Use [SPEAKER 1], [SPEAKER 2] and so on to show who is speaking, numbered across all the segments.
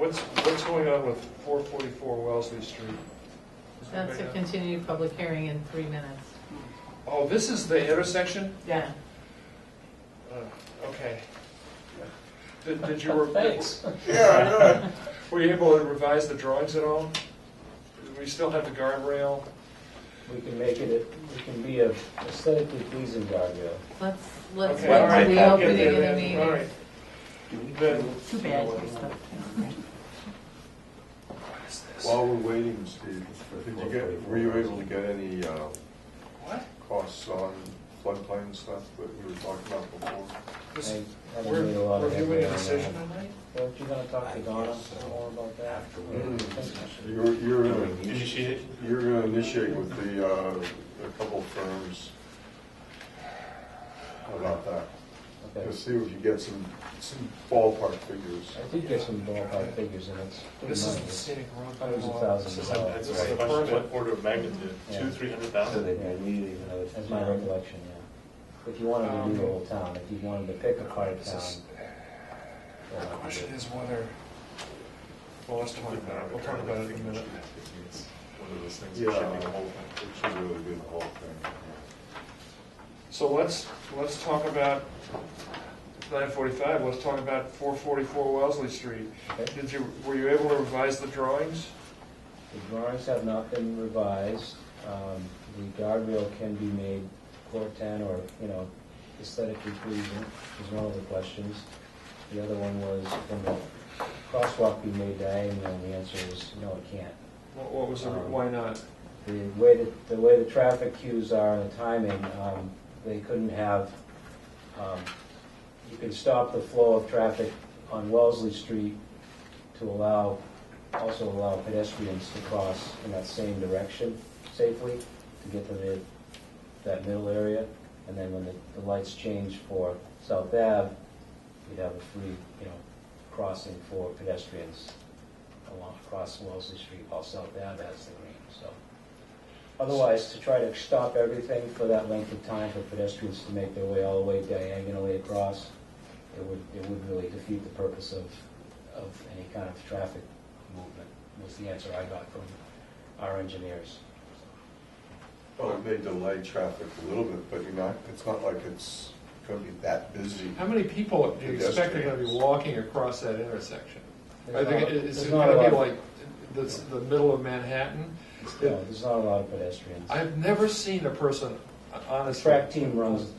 [SPEAKER 1] What's going on with 444 Wellesley Street?
[SPEAKER 2] That's a continued public hearing in 3 minutes.
[SPEAKER 1] Oh, this is the intersection?
[SPEAKER 2] Yeah.
[SPEAKER 1] Okay. Did you?
[SPEAKER 3] Thanks.
[SPEAKER 1] Yeah, were you able to revise the drawings at all? We still have the guardrail?
[SPEAKER 3] We can make it, we can be a aesthetically pleasing guardrail.
[SPEAKER 2] Let's
[SPEAKER 1] Okay,
[SPEAKER 2] wait
[SPEAKER 1] all right,
[SPEAKER 2] till the
[SPEAKER 1] I'll get
[SPEAKER 2] opening
[SPEAKER 1] there
[SPEAKER 2] of the
[SPEAKER 1] then.
[SPEAKER 2] meeting.
[SPEAKER 1] All right. Then,
[SPEAKER 2] Too bad for stuff.
[SPEAKER 1] what is this?
[SPEAKER 4] While we're waiting, Steve, were you able to get any
[SPEAKER 1] What?
[SPEAKER 4] costs on floodplain stuff that we were talking about before?
[SPEAKER 1] This,
[SPEAKER 3] I haven't made a lot
[SPEAKER 1] we're
[SPEAKER 3] of
[SPEAKER 1] reviewing
[SPEAKER 3] headway
[SPEAKER 1] a
[SPEAKER 3] on
[SPEAKER 1] decision
[SPEAKER 3] that.
[SPEAKER 1] tonight?
[SPEAKER 3] Weren't you gonna talk to Donna more about that?
[SPEAKER 4] You're gonna initiate with the, a couple firms about that.
[SPEAKER 3] Okay.
[SPEAKER 4] To see if you get some ballpark figures.
[SPEAKER 3] I did get some ballpark figures, and it's pretty
[SPEAKER 1] This is
[SPEAKER 3] money.
[SPEAKER 1] the Scenic Road.
[SPEAKER 3] Hundreds of
[SPEAKER 1] bylaw.
[SPEAKER 3] thousands
[SPEAKER 1] This
[SPEAKER 3] of
[SPEAKER 1] is
[SPEAKER 3] dollars.
[SPEAKER 1] this is the permit.
[SPEAKER 5] What order of magnitude?
[SPEAKER 3] Yeah.
[SPEAKER 5] 200,000-300,000?
[SPEAKER 3] That's my recollection, yeah. If you wanted to do the whole town, if you wanted to pick a part of
[SPEAKER 1] This
[SPEAKER 3] town.
[SPEAKER 1] is- The question is whether, well, let's talk about it. We'll talk about it in a minute.
[SPEAKER 5] It's one of those things
[SPEAKER 4] Yeah,
[SPEAKER 5] that should be the whole thing.
[SPEAKER 4] it should really be the whole thing.
[SPEAKER 1] So let's talk about 945. Let's talk about 444 Wellesley Street.
[SPEAKER 3] Okay.
[SPEAKER 1] Were you able to revise the drawings?
[SPEAKER 3] The drawings have not been revised. The guardrail can be made core 10 or, aesthetically pleasing, is one of the questions. The other one was, can the crosswalk be made diagonal? And the answer is no, it can't.
[SPEAKER 1] What was the, why not?
[SPEAKER 3] The way the traffic queues are and the timing, they couldn't have, you can stop the flow of traffic on Wellesley Street to also allow pedestrians to cross in that same direction safely to get to that middle area. And then when the lights change for South Ave, you'd have a free, crossing for pedestrians across Wellesley Street while South Ave has the green. So, otherwise, to try to stop everything for that length of time for pedestrians to make their way all the way diagonally across, it would really defeat the purpose of any kind of traffic movement. Was the answer I got from our engineers.
[SPEAKER 4] Well, it may delay traffic a little bit, but it's not like it's going to be that busy.
[SPEAKER 1] How many people do you expect are going to be walking across that intersection? I think it's
[SPEAKER 3] There's
[SPEAKER 1] going
[SPEAKER 3] not a
[SPEAKER 1] to be
[SPEAKER 3] lot.
[SPEAKER 1] like the middle of Manhattan.
[SPEAKER 3] No, there's not a lot of pedestrians.
[SPEAKER 1] I've never seen a person,
[SPEAKER 3] The
[SPEAKER 1] honestly.
[SPEAKER 3] track team runs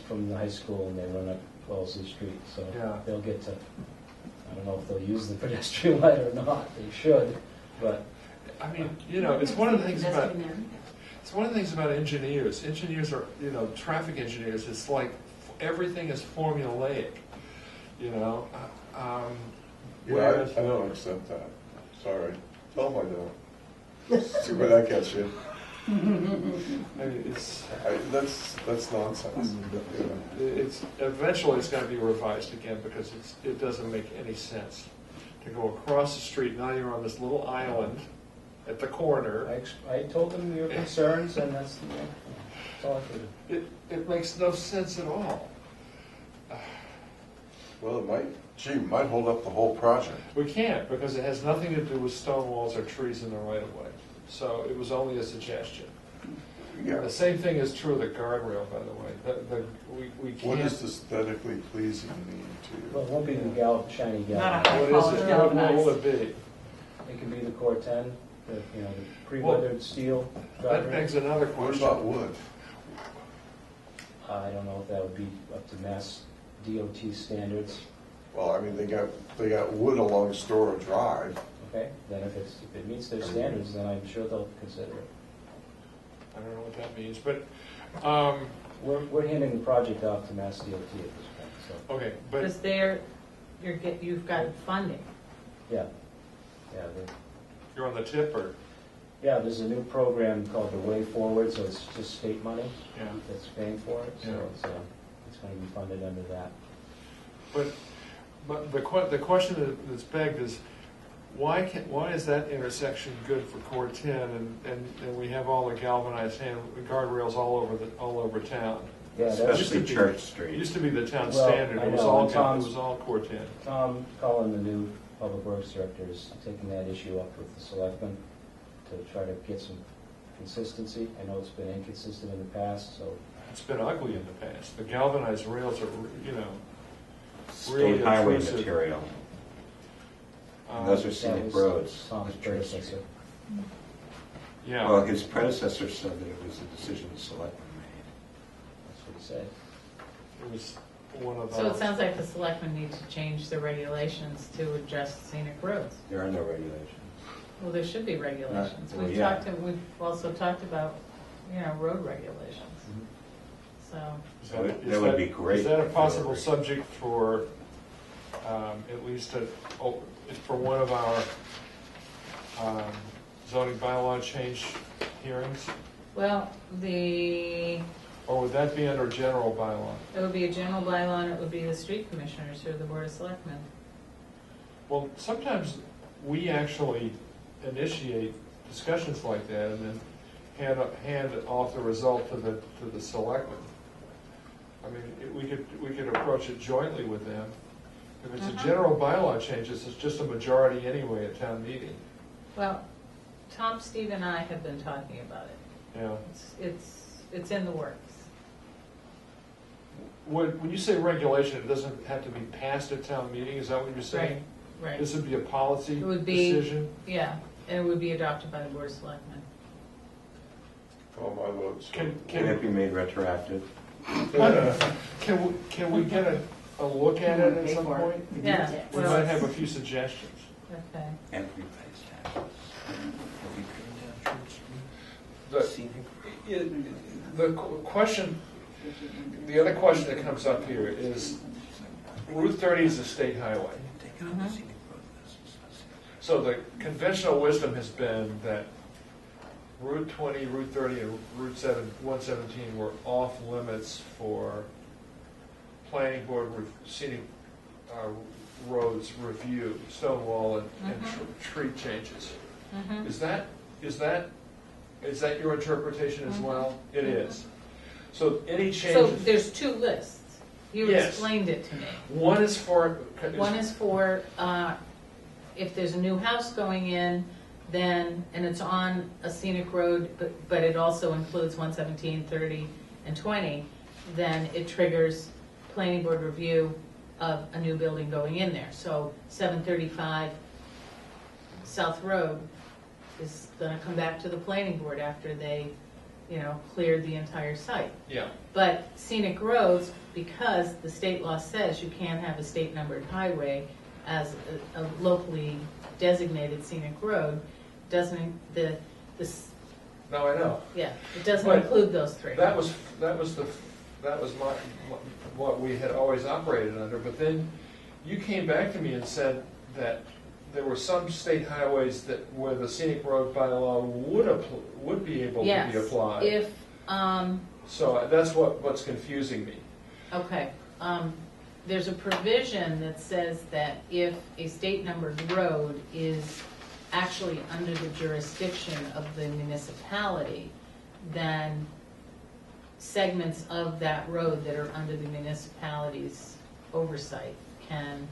[SPEAKER 3] from the high school and they run up Wellesley Street, so
[SPEAKER 1] Yeah.
[SPEAKER 3] they'll get to, I don't know if they'll use the pedestrian light or not, they should, but
[SPEAKER 1] I mean, it's one of the things about engineers. Engineers are, traffic engineers. It's like everything is formulaic. Whereas,
[SPEAKER 4] I don't accept that. Sorry. Tell them I don't. See where that gets you.
[SPEAKER 1] I mean,
[SPEAKER 4] That's nonsense.
[SPEAKER 1] it's eventually it's going to be revised again because it doesn't make any sense to go across the street. Now you're on this little island at the corner.
[SPEAKER 3] I told them your concerns and that's all I could do.
[SPEAKER 1] It makes no sense at all.
[SPEAKER 4] Well, it might hold up the whole project.
[SPEAKER 1] We can't because it has nothing to do with stone walls or trees in the right of way. So it was only a suggestion.
[SPEAKER 4] Yeah.
[SPEAKER 1] The same thing is true of the guardrail, by the way. We can't.
[SPEAKER 4] What does aesthetically pleasing mean to you?
[SPEAKER 3] Well, it won't be the shiny
[SPEAKER 2] Not
[SPEAKER 3] galvanized.
[SPEAKER 2] a
[SPEAKER 1] What is
[SPEAKER 2] quality
[SPEAKER 1] it?
[SPEAKER 2] galvanized.
[SPEAKER 1] What will it be?
[SPEAKER 3] It can be the core 10, the pre-weathered steel
[SPEAKER 1] That
[SPEAKER 3] guardrail.
[SPEAKER 1] begs another
[SPEAKER 4] What
[SPEAKER 1] question.
[SPEAKER 4] about wood?
[SPEAKER 3] I don't know if that would be up to Mass DOT standards.
[SPEAKER 4] Well, I mean, they got wood along Store Drive.
[SPEAKER 3] Okay, then if it meets their standards, then I'm sure they'll consider it.
[SPEAKER 1] I don't know what that means, but
[SPEAKER 3] We're handing the project off to Mass DOT at this point, so,
[SPEAKER 1] okay, but
[SPEAKER 2] Because you've got funding.
[SPEAKER 3] yeah.
[SPEAKER 1] you're on the tip, or
[SPEAKER 3] Yeah, there's a new program called the Way Forward, so it's just state money
[SPEAKER 1] yeah.
[SPEAKER 3] that's paying for it, so
[SPEAKER 1] Yeah.
[SPEAKER 3] it's going to be funded under that.
[SPEAKER 1] But the question that's begged is, why is that intersection good for Core 10 and we have all the galvanized guardrails all over town?
[SPEAKER 3] Yeah,
[SPEAKER 5] Especially Church
[SPEAKER 1] It
[SPEAKER 5] Street.
[SPEAKER 1] used to be the town
[SPEAKER 3] Well,
[SPEAKER 1] standard.
[SPEAKER 3] I
[SPEAKER 1] It was
[SPEAKER 3] know,
[SPEAKER 1] all
[SPEAKER 3] and Tom's-
[SPEAKER 1] Core 10.
[SPEAKER 3] Tom Cullen, the new Public Works Director is taking that issue up with the selectmen to try to get some consistency. I know it's been inconsistent in the past, so.
[SPEAKER 1] It's been ugly in the past. The galvanized rails are, really
[SPEAKER 6] State highway
[SPEAKER 1] intrusive.
[SPEAKER 6] material.
[SPEAKER 1] Um,
[SPEAKER 6] Those are
[SPEAKER 3] that
[SPEAKER 6] scenic
[SPEAKER 3] was
[SPEAKER 6] roads.
[SPEAKER 3] Tom's predecessor.
[SPEAKER 1] Yeah.
[SPEAKER 6] Well, his predecessor said that it was a decision the selectmen made.
[SPEAKER 3] That's what he said.
[SPEAKER 1] It was one of
[SPEAKER 2] So
[SPEAKER 1] those.
[SPEAKER 2] it sounds like the selectmen need to change the regulations to adjust scenic roads.
[SPEAKER 6] There are no regulations.
[SPEAKER 2] Well, there should be regulations.
[SPEAKER 6] well,
[SPEAKER 2] We've
[SPEAKER 6] yeah.
[SPEAKER 2] we've also talked about, road regulations, so.
[SPEAKER 1] Is
[SPEAKER 6] That would be great
[SPEAKER 1] Is that a
[SPEAKER 6] if
[SPEAKER 1] possible
[SPEAKER 6] they were-
[SPEAKER 1] subject for, at least for one of our zoning bylaw change hearings?
[SPEAKER 2] Well, it
[SPEAKER 1] Or would that be under general bylaw?
[SPEAKER 2] would be a general bylaw, and it would be the street commissioners or the board of selectmen.
[SPEAKER 1] Well, sometimes we actually initiate discussions like that and then hand off the result to the selectmen. I mean, we could approach it jointly with them. If it's a general bylaw change, it's just a majority anyway at town meeting.
[SPEAKER 2] Well, Tom, Steve, and I have been talking about it.
[SPEAKER 1] Yeah.
[SPEAKER 2] It's in the works.
[SPEAKER 1] When you say regulation, it doesn't have to be passed at town meeting, is that what you're saying?
[SPEAKER 2] Right.
[SPEAKER 1] This would be a policy
[SPEAKER 2] It would be-
[SPEAKER 1] decision?
[SPEAKER 2] Yeah, and it would be adopted by the board of selectmen.
[SPEAKER 4] All my votes.
[SPEAKER 1] Can
[SPEAKER 6] it be made retroactive?
[SPEAKER 1] Can we get a look at it at some point?
[SPEAKER 2] Yeah.
[SPEAKER 1] We
[SPEAKER 2] well,
[SPEAKER 1] might have a few suggestions.
[SPEAKER 2] Okay.
[SPEAKER 6] And we pays taxes.
[SPEAKER 1] The question, the other question that comes up here is, Route 30 is a state highway. So the conventional wisdom has been that Route 20, Route 30, and Route 117 were off limits for planning board scenic roads review, stone wall and tree changes.
[SPEAKER 2] Mhm.
[SPEAKER 1] Is that your interpretation as well? It is. So any
[SPEAKER 2] So
[SPEAKER 1] changes,
[SPEAKER 2] there's two lists. You
[SPEAKER 1] Yes.
[SPEAKER 2] explained it to me.
[SPEAKER 1] one is for.
[SPEAKER 2] One is for, if there's a new house going in, then, and it's on a scenic road, but it also includes 117, 30, and 20, then it triggers planning board review of a new building going in there. So 735 South Road is gonna come back to the planning board after they, cleared the entire site.
[SPEAKER 1] Yeah.
[SPEAKER 2] But scenic roads, because the state law says you can't have a state numbered highway as a locally designated scenic road, doesn't,
[SPEAKER 1] No, I know.
[SPEAKER 2] it doesn't
[SPEAKER 1] But
[SPEAKER 2] include those three.
[SPEAKER 1] That was what we had always operated under, but then you came back to me and said that there were some state highways where the scenic road bylaw would be able to be applied.
[SPEAKER 2] Yes,
[SPEAKER 1] So that's what's confusing me.
[SPEAKER 2] okay, there's a provision that says that if a state numbered road is actually under the jurisdiction of the municipality, then segments of that road that are under the municipality's oversight can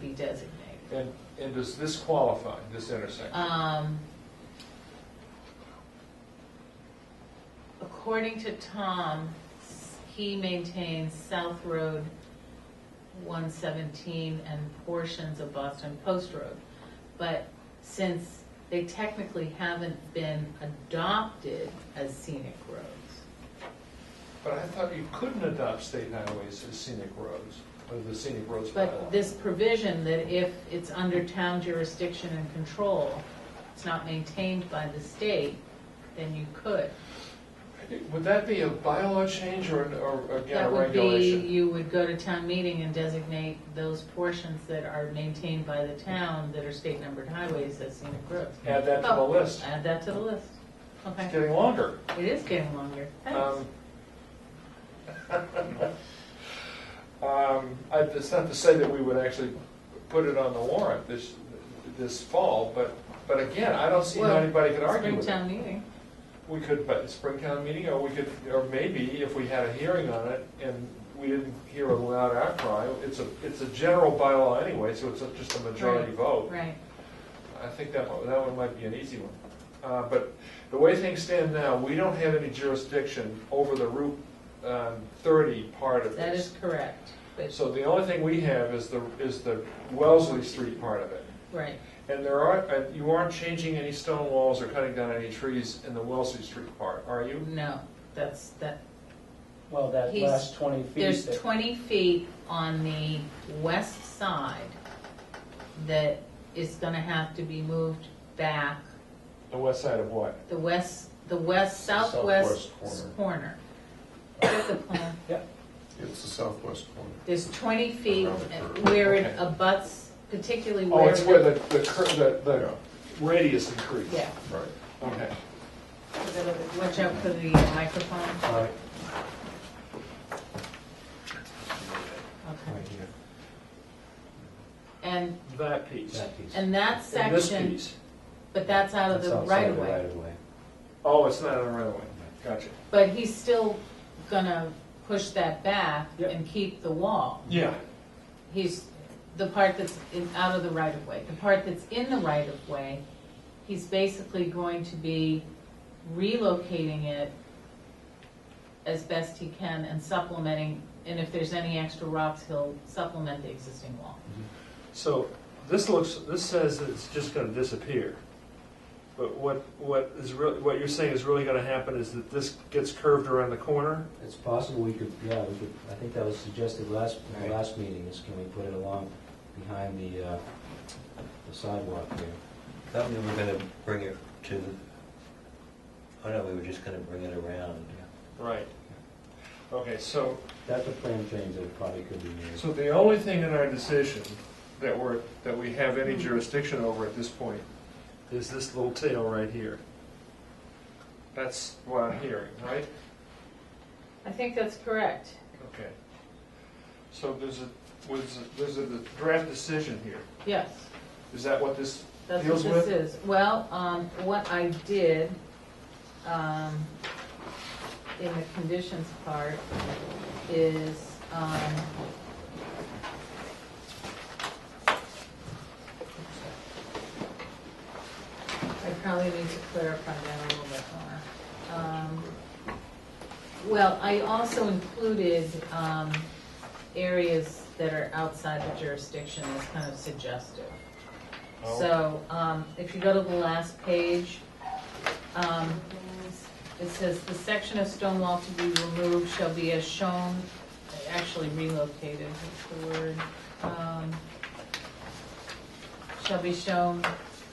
[SPEAKER 2] be designated.
[SPEAKER 1] And does this qualify, this intersection?
[SPEAKER 2] According to Tom, he maintains South Road 117 and portions of Boston Post Road. But since they technically haven't been adopted as scenic roads,
[SPEAKER 1] But I thought you couldn't adopt state highways as scenic roads, or the scenic roads bylaw.
[SPEAKER 2] but this provision that if it's under town jurisdiction and control, it's not maintained by the state, then you could.
[SPEAKER 1] Would that be a bylaw change or again, a
[SPEAKER 2] That would be,
[SPEAKER 1] regulation?
[SPEAKER 2] you would go to town meeting and designate those portions that are maintained by the town that are state numbered highways as scenic roads.
[SPEAKER 1] Add that to the
[SPEAKER 2] Oh,
[SPEAKER 1] list.
[SPEAKER 2] Add that to the list. Okay.
[SPEAKER 1] It's getting longer.
[SPEAKER 2] It is getting longer. Thanks.
[SPEAKER 1] It's not to say that we would actually put it on the warrant this fall, but again, I don't see how
[SPEAKER 2] Well,
[SPEAKER 1] anybody could argue with it.
[SPEAKER 2] Springtown meeting.
[SPEAKER 1] We could, but Springtown meeting, or maybe if we had a hearing on it and we didn't hear a loud outcry. It's a general bylaw anyway, so it's just a majority
[SPEAKER 2] Right.
[SPEAKER 1] vote.
[SPEAKER 2] Right,
[SPEAKER 1] I think that one might be an easy one. But the way things stand now, we don't have any jurisdiction over the Route 30 part of this.
[SPEAKER 2] that is correct, but,
[SPEAKER 1] So the only thing we have is the Wellesley Street part of it.
[SPEAKER 2] right,
[SPEAKER 1] And you aren't changing any stone walls or cutting down any trees in the Wellesley Street part, are you?
[SPEAKER 2] no, that,
[SPEAKER 3] Well, that
[SPEAKER 2] He's-
[SPEAKER 3] last 20 feet.
[SPEAKER 2] there's
[SPEAKER 3] that-
[SPEAKER 2] 20 feet on the west side that is gonna have to be moved back,
[SPEAKER 1] The west side of what?
[SPEAKER 2] the southwest
[SPEAKER 4] Southwest
[SPEAKER 2] corner. Get the plan.
[SPEAKER 4] It's the southwest corner.
[SPEAKER 2] There's 20 feet
[SPEAKER 4] Around the curve.
[SPEAKER 2] where it
[SPEAKER 1] Okay.
[SPEAKER 2] abuts, particularly
[SPEAKER 1] Oh,
[SPEAKER 2] where.
[SPEAKER 1] it's where the radius increased.
[SPEAKER 2] Yeah,
[SPEAKER 4] Right.
[SPEAKER 1] Okay.
[SPEAKER 2] watch out for the microphone.
[SPEAKER 3] Right,
[SPEAKER 2] Okay.
[SPEAKER 3] right here,
[SPEAKER 2] And,
[SPEAKER 1] That piece.
[SPEAKER 3] that piece.
[SPEAKER 2] and that
[SPEAKER 1] And this
[SPEAKER 2] section,
[SPEAKER 1] piece.
[SPEAKER 2] but that's out of
[SPEAKER 3] That's
[SPEAKER 2] the
[SPEAKER 3] outside
[SPEAKER 2] right
[SPEAKER 3] the
[SPEAKER 2] of way.
[SPEAKER 3] right-of-way.
[SPEAKER 1] Oh, it's not on the right of way. Gotcha.
[SPEAKER 2] But he's still gonna push that back
[SPEAKER 1] Yep.
[SPEAKER 2] and keep the wall.
[SPEAKER 1] Yeah.
[SPEAKER 2] He's, the part that's out of the right of way. The part that's in the right of way, he's basically going to be relocating it as best he can and supplementing, and if there's any extra rocks, he'll supplement the existing wall.
[SPEAKER 1] So this says that it's just gonna disappear. But what you're saying is really gonna happen is that this gets curved around the corner?
[SPEAKER 3] It's possible we could, I think that was suggested last meeting, is can we put it along behind the sidewalk there?
[SPEAKER 7] Thought we were gonna bring it to, oh no, we were just gonna bring it around.
[SPEAKER 1] Right. Okay, so
[SPEAKER 3] That's a plan change that probably could be made.
[SPEAKER 1] So the only thing in our decision that we have any jurisdiction over at this point is this little tail right here. That's what I'm hearing, right?
[SPEAKER 2] I think that's correct.
[SPEAKER 1] Okay. So there's a draft decision here.
[SPEAKER 2] Yes,
[SPEAKER 1] Is that what this
[SPEAKER 2] that's what
[SPEAKER 1] deals
[SPEAKER 2] this
[SPEAKER 1] with?
[SPEAKER 2] is. Well, what I did, in the conditions part is, I probably need to clarify that a little bit more. Well, I also included areas that are outside the jurisdiction as kind of suggestive.
[SPEAKER 1] Oh.
[SPEAKER 2] So, if you go to the last page, it says, "The section of stone wall to be removed shall be as shown," actually relocated, what's the word? "Shall be shown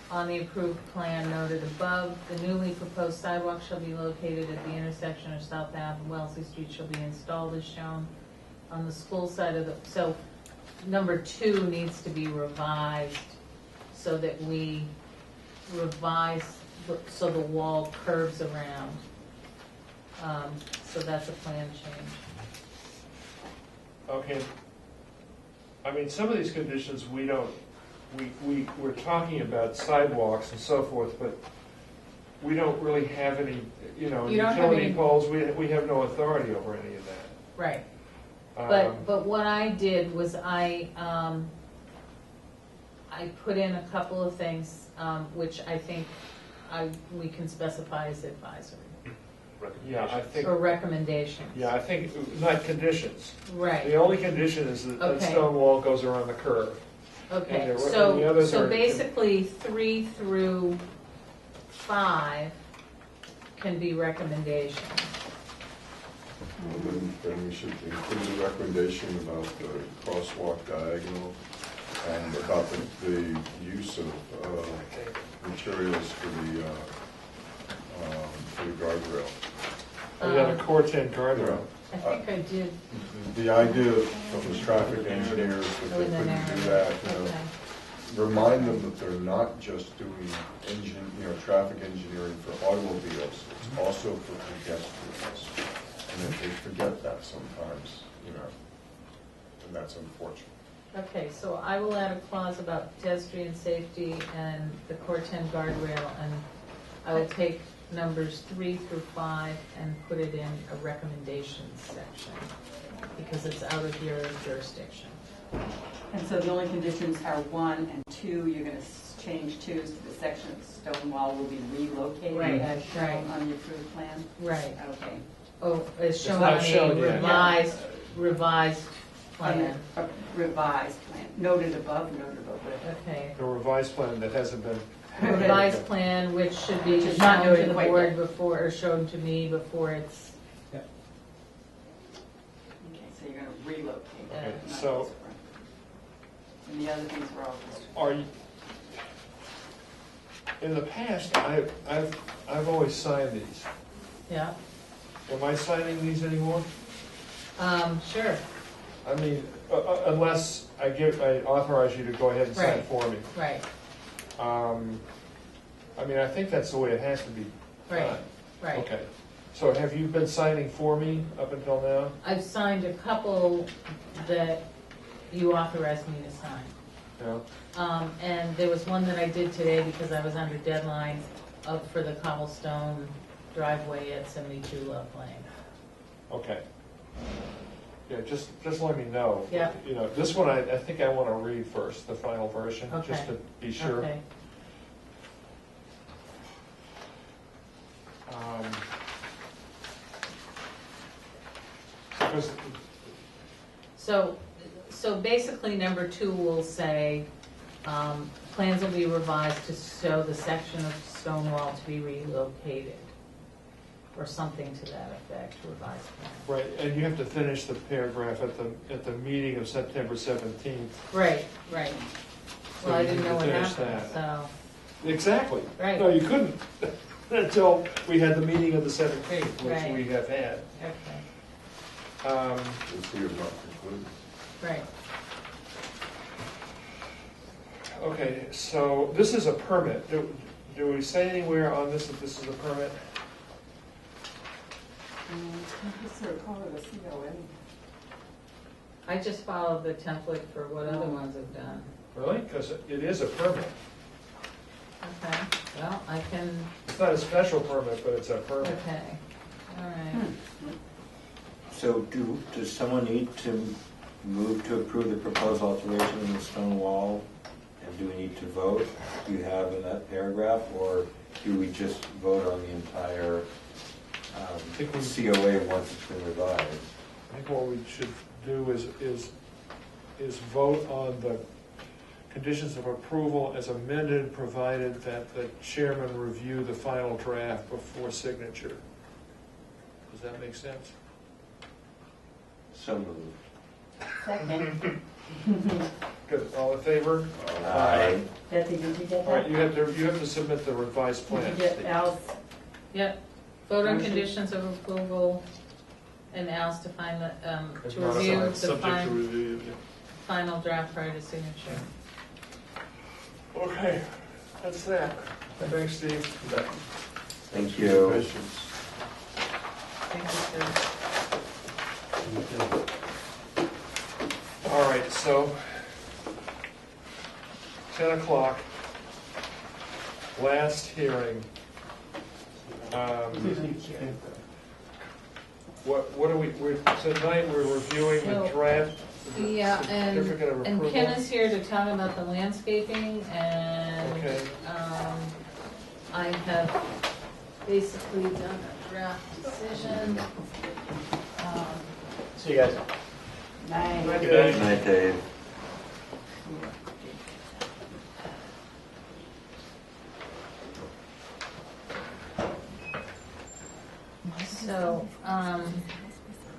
[SPEAKER 2] on the approved plan noted above. The newly proposed sidewalk shall be located at the intersection of South Ave and Wellesley Street shall be installed as shown on the school side of the," so number 2 needs to be revised so that we revise, so the wall curves around. So that's a plan change.
[SPEAKER 1] Okay. I mean, some of these conditions, we're talking about sidewalks and so forth, but we don't really have any,
[SPEAKER 2] You don't have
[SPEAKER 1] utility
[SPEAKER 2] any-
[SPEAKER 1] poles, we have no authority over any of that.
[SPEAKER 2] Right.
[SPEAKER 1] Um,
[SPEAKER 2] But what I did was I put in a couple of things, which I think we can specify as advisory,
[SPEAKER 1] Yeah, I think,
[SPEAKER 2] or recommendations.
[SPEAKER 1] yeah, I think, not conditions.
[SPEAKER 2] Right,
[SPEAKER 1] The only condition is that that
[SPEAKER 2] Okay.
[SPEAKER 1] stone wall goes around the curve.
[SPEAKER 2] okay,
[SPEAKER 1] and the
[SPEAKER 2] so,
[SPEAKER 1] others
[SPEAKER 2] so
[SPEAKER 1] are-
[SPEAKER 2] basically 3 through 5 can be recommendations.
[SPEAKER 4] Well, then we should include a recommendation about the crosswalk diagonal and about the use of materials for the guardrail.
[SPEAKER 1] We have a core 10 guardrail.
[SPEAKER 2] I think I did.
[SPEAKER 4] The idea from the traffic engineers that they
[SPEAKER 2] in the
[SPEAKER 4] couldn't do
[SPEAKER 2] narrative.
[SPEAKER 4] that,
[SPEAKER 2] Okay.
[SPEAKER 4] remind them that they're not just doing traffic engineering for automobiles, it's also for pedestrians. And if they forget that sometimes, and that's unfortunate.
[SPEAKER 2] Okay, so I will add a clause about pedestrian safety and the core 10 guardrail, and I will take numbers 3 through 5 and put it in a recommendations section. because it's out of your jurisdiction.
[SPEAKER 8] And so the only conditions are 1 and 2, you're gonna change 2 to the section of the stone wall will be relocated
[SPEAKER 2] Right,
[SPEAKER 8] as shown
[SPEAKER 2] right.
[SPEAKER 8] on the approved plan?
[SPEAKER 2] Right.
[SPEAKER 8] Okay.
[SPEAKER 2] Oh, it's shown
[SPEAKER 1] not
[SPEAKER 2] on
[SPEAKER 1] shown
[SPEAKER 2] a
[SPEAKER 1] yet.
[SPEAKER 2] revised
[SPEAKER 8] On
[SPEAKER 2] plan.
[SPEAKER 8] a revised plan, noted above.
[SPEAKER 2] Okay.
[SPEAKER 1] The revised plan that hasn't been.
[SPEAKER 2] A revised plan, which should be
[SPEAKER 8] Which is not
[SPEAKER 2] shown to
[SPEAKER 8] noted
[SPEAKER 2] the
[SPEAKER 8] quite
[SPEAKER 2] board
[SPEAKER 8] yet.
[SPEAKER 2] before, or shown to me before it's,
[SPEAKER 8] Okay, so you're gonna relocate.
[SPEAKER 1] Okay,
[SPEAKER 8] not
[SPEAKER 1] so-
[SPEAKER 8] transfer. And the other things were all just.
[SPEAKER 1] Are you, in the past, I've always signed these.
[SPEAKER 2] yeah.
[SPEAKER 1] Am I signing these anymore?
[SPEAKER 2] Sure,
[SPEAKER 1] I mean, unless I authorize you to go ahead and sign
[SPEAKER 2] Right.
[SPEAKER 1] for me.
[SPEAKER 2] right,
[SPEAKER 1] I mean, I think that's the way it has to be
[SPEAKER 2] right,
[SPEAKER 1] done.
[SPEAKER 2] right.
[SPEAKER 1] Okay, so have you been signing for me up until now?
[SPEAKER 2] I've signed a couple that you authorized me to sign.
[SPEAKER 1] Yeah.
[SPEAKER 2] And there was one that I did today because I was under deadline for the cobblestone driveway at 72 Love Lane.
[SPEAKER 1] Okay. Yeah, just let me know.
[SPEAKER 2] Yeah.
[SPEAKER 1] You know, this one I think I want to read first, the final version, just
[SPEAKER 2] Okay.
[SPEAKER 1] to be sure.
[SPEAKER 2] Okay.
[SPEAKER 1] Because
[SPEAKER 2] So basically, number 2 will say, plans will be revised to show the section of stone wall to be relocated, or something to that effect, revised plan.
[SPEAKER 1] right, and you have to finish the paragraph at the meeting of September 17th.
[SPEAKER 2] Right, right. Well, I
[SPEAKER 1] you
[SPEAKER 2] didn't
[SPEAKER 1] need
[SPEAKER 2] know
[SPEAKER 1] to
[SPEAKER 2] what
[SPEAKER 1] finish
[SPEAKER 2] happened,
[SPEAKER 1] that.
[SPEAKER 2] so,
[SPEAKER 1] Exactly.
[SPEAKER 2] Right.
[SPEAKER 1] No, you couldn't until we had the meeting of the 17th, which
[SPEAKER 2] Right.
[SPEAKER 1] we have had.
[SPEAKER 2] okay,
[SPEAKER 4] Since we have not concluded.
[SPEAKER 2] right.
[SPEAKER 1] Okay, so this is a permit. Do we say anywhere on this that this is a permit?
[SPEAKER 8] I just sort of call it a COA.
[SPEAKER 2] I just followed the template for what other ones have done.
[SPEAKER 1] Really? Because it is a permit.
[SPEAKER 2] Okay, well, I can,
[SPEAKER 1] It's not a special permit, but it's a permit.
[SPEAKER 2] okay, all right.
[SPEAKER 7] So does someone need to move to approve the proposed alteration in the stone wall? And do we need to vote? Do you have in that paragraph, or do we just vote on the entire
[SPEAKER 1] think we-
[SPEAKER 7] COA once it's been revised?
[SPEAKER 1] I think what we should do is vote on the conditions of approval as amended, provided that the chairman review the final draft before signature. Does that make sense?
[SPEAKER 7] So moved.
[SPEAKER 8] Second.
[SPEAKER 1] Good, all in favor?
[SPEAKER 7] Aye.
[SPEAKER 8] Betsy, did you get
[SPEAKER 1] All right,
[SPEAKER 8] that?
[SPEAKER 1] you have to submit the revised
[SPEAKER 8] Did you
[SPEAKER 1] plan.
[SPEAKER 8] get Al's?
[SPEAKER 2] Yep, vote on
[SPEAKER 8] Motion.
[SPEAKER 2] conditions of approval and Al's to find the,
[SPEAKER 5] As
[SPEAKER 2] to
[SPEAKER 5] modified,
[SPEAKER 2] review the
[SPEAKER 5] subject to review. Yeah.
[SPEAKER 2] final draft prior to signature.
[SPEAKER 1] Okay, that's that. Thanks, Steve.
[SPEAKER 7] Thank you.
[SPEAKER 4] Questions?
[SPEAKER 2] Thank you, sir.
[SPEAKER 1] All right, so 10 o'clock, last hearing. What are tonight we're reviewing the
[SPEAKER 2] So-
[SPEAKER 1] draft
[SPEAKER 2] Yeah,
[SPEAKER 1] certificate of
[SPEAKER 2] and
[SPEAKER 1] approval.
[SPEAKER 2] Ken is here to talk about the landscaping, and
[SPEAKER 1] Okay.
[SPEAKER 2] I have basically done a draft decision.
[SPEAKER 7] See you guys.
[SPEAKER 8] Nice.
[SPEAKER 1] Thank you,
[SPEAKER 5] Good
[SPEAKER 1] Dave.
[SPEAKER 7] Good night, Dave.
[SPEAKER 2] So,